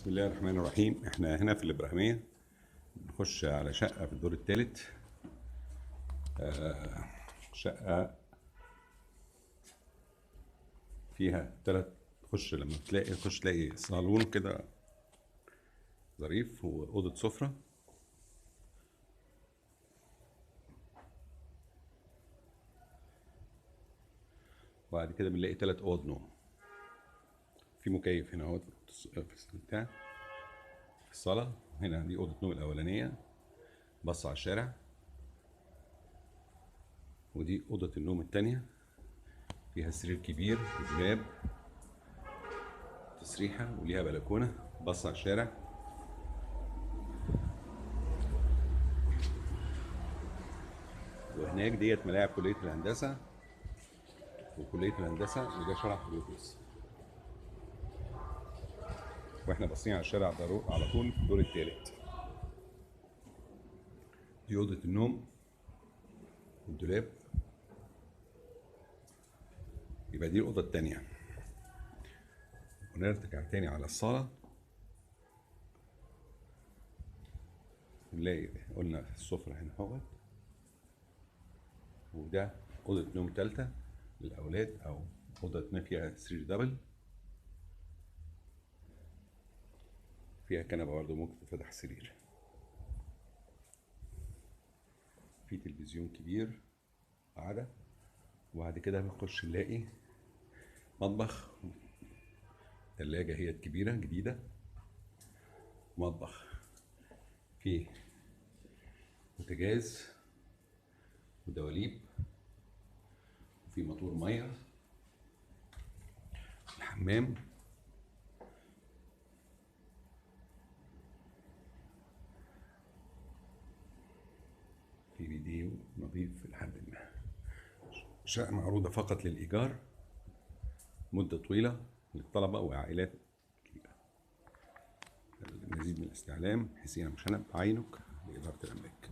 بسم الله الرحمن الرحيم. احنا هنا في الإبراهيمية نخش على شقة في الدور الثالث. شقة فيها لما تخش تلاقي صالون كده ظريف وأوضة سفرة، وبعد كده بنلاقي 3 أوض نوم. في مكيف هنا اهو في الصالة. هنا دي أوضة نوم الأولانية بص على الشارع، ودي أوضة النوم التانية فيها سرير كبير ودولاب تسريحة وليها بلكونة بص على الشارع. وهناك ديت ملاعب كلية الهندسة، وكلية الهندسة وده شارع حلوكوس، واحنا باصين على الشارع ده على طول في الدور الثالث. دي أوضة النوم والدولاب، يبقى دي الأوضة التانية. ونرجع تاني على الصالة، نلاقي قلنا السفرة هنا اهوت، وده أوضة نوم تالتة للأولاد أو أوضة نوم فيها سرير دبل، فيها كنبة برضه ممكن تفتح سرير، في تلفزيون كبير قاعدة. وبعد كده بنخش نلاقي مطبخ، تلاجة هي كبيرة جديدة، مطبخ فيه بوتاجاز ودواليب، وفي موتور مية، الحمام، في فيديو نظيف لحد ما. شقة معروضة فقط للإيجار مدة طويلة للطلبة وعائلات كبيرة. المزيد من الاستعلام حسين مشنب عينك لإدارة الأملاك.